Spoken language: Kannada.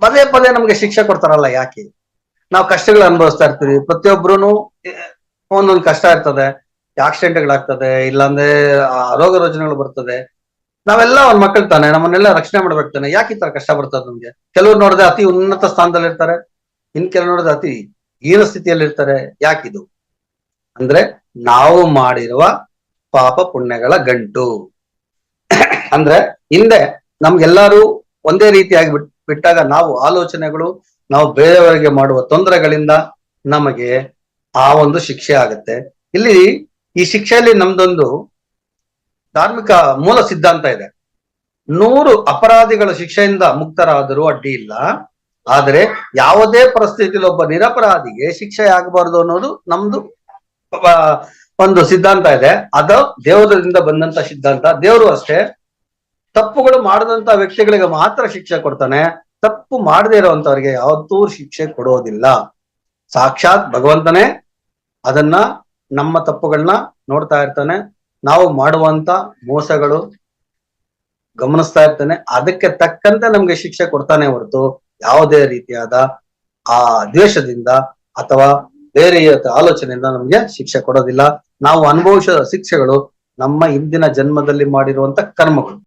ಪದೇ ಪದೇ ನಮ್ಗೆ ಶಿಕ್ಷೆ ಕೊಡ್ತಾರಲ್ಲ ಯಾಕೆ? ನಾವು ಕಷ್ಟಗಳು ಅನುಭವಿಸ್ತಾ ಇರ್ತೀವಿ, ಪ್ರತಿಯೊಬ್ರು ಒಂದೊಂದು ಕಷ್ಟ ಇರ್ತದೆ, ಆಕ್ಸಿಡೆಂಟ್ಗಳಾಗ್ತದೆ, ಇಲ್ಲಾಂದ್ರೆ ರೋಗ ರುಜಿನಗಳು ಬರ್ತದೆ. ನಾವೆಲ್ಲ ಒಂದ್ ಮಕ್ಕಳು ತಾನೆ, ನಮ್ಮನ್ನೆಲ್ಲ ರಕ್ಷಣೆ ಮಾಡ್ಬೇಕು ತಾನೆ. ಯಾಕೆ ಈ ತರ ಕಷ್ಟ ಬರ್ತದೆ ನಮ್ಗೆ? ಕೆಲವ್ರು ನೋಡಿದ್ರೆ ಅತಿ ಉನ್ನತ ಸ್ಥಾನದಲ್ಲಿ ಇರ್ತಾರೆ, ಇನ್ ಕೆಲವ್ರು ನೋಡಿದ್ರೆ ಅತಿ ಹೀನ ಸ್ಥಿತಿಯಲ್ಲಿ ಇರ್ತಾರೆ. ಯಾಕಿದು ಅಂದ್ರೆ ನಾವು ಮಾಡಿರುವ ಪಾಪ ಪುಣ್ಯಗಳ ಗಂಟು. ಅಂದ್ರೆ ಹಿಂದೆ ನಮ್ಗೆಲ್ಲಾರು ಒಂದೇ ರೀತಿಯಾಗಿ ಬಿಟ್ಟಾಗ ನಾವು ಆಲೋಚನೆಗಳು, ನಾವು ಬೇರೆಯವರಿಗೆ ಮಾಡುವ ತೊಂದರೆಗಳಿಂದ ನಮಗೆ ಆ ಒಂದು ಶಿಕ್ಷೆ ಆಗುತ್ತೆ. ಇಲ್ಲಿ ಈ ಶಿಕ್ಷೆಯಲ್ಲಿ ನಮ್ದೊಂದು ಧಾರ್ಮಿಕ ಮೂಲ ಸಿದ್ಧಾಂತ ಇದೆ. 100 ಅಪರಾಧಿಗಳ ಶಿಕ್ಷೆಯಿಂದ ಮುಕ್ತರಾದರೂ ಅಡ್ಡಿ ಇಲ್ಲ, ಆದರೆ ಯಾವುದೇ ಪರಿಸ್ಥಿತಿಯಲ್ಲಿ ಒಬ್ಬ ನಿರಪರಾಧಿಗೆ ಶಿಕ್ಷೆ ಆಗಬಾರ್ದು ಅನ್ನೋದು ನಮ್ದು ಒಂದು ಸಿದ್ಧಾಂತ ಇದೆ. ಅದು ದೇವರಿಂದ ಬಂದಂತ ಸಿದ್ಧಾಂತ. ದೇವರು ಅಷ್ಟೇ ತಪ್ಪುಗಳು ಮಾಡದಂತ ವ್ಯಕ್ತಿಗಳಿಗೆ ಮಾತ್ರ ಶಿಕ್ಷೆ ಕೊಡ್ತಾನೆ, ತಪ್ಪು ಮಾಡದೇ ಇರುವಂತವ್ರಿಗೆ ಯಾವತ್ತೂ ಶಿಕ್ಷೆ ಕೊಡೋದಿಲ್ಲ. ಸಾಕ್ಷಾತ್ ಭಗವಂತನೇ ಅದನ್ನ ನಮ್ಮ ತಪ್ಪುಗಳನ್ನ ನೋಡ್ತಾ ಇರ್ತಾನೆ, ನಾವು ಮಾಡುವಂತ ಮೋಸಗಳು ಗಮನಿಸ್ತಾ ಇರ್ತಾನೆ, ಅದಕ್ಕೆ ತಕ್ಕಂತೆ ನಮ್ಗೆ ಶಿಕ್ಷೆ ಕೊಡ್ತಾನೆ ಹೊರತು ಯಾವುದೇ ರೀತಿಯಾದ ಆ ದ್ವೇಷದಿಂದ ಅಥವಾ ಬೇರೆ ಆಲೋಚನೆಯಿಂದ ನಮ್ಗೆ ಶಿಕ್ಷೆ ಕೊಡೋದಿಲ್ಲ. ನಾವು ಅನುಭವಿಸಿದ ಶಿಕ್ಷೆಗಳು ನಮ್ಮ ಹಿಂದಿನ ಜನ್ಮದಲ್ಲಿ ಮಾಡಿರುವಂತ ಕರ್ಮಗಳು.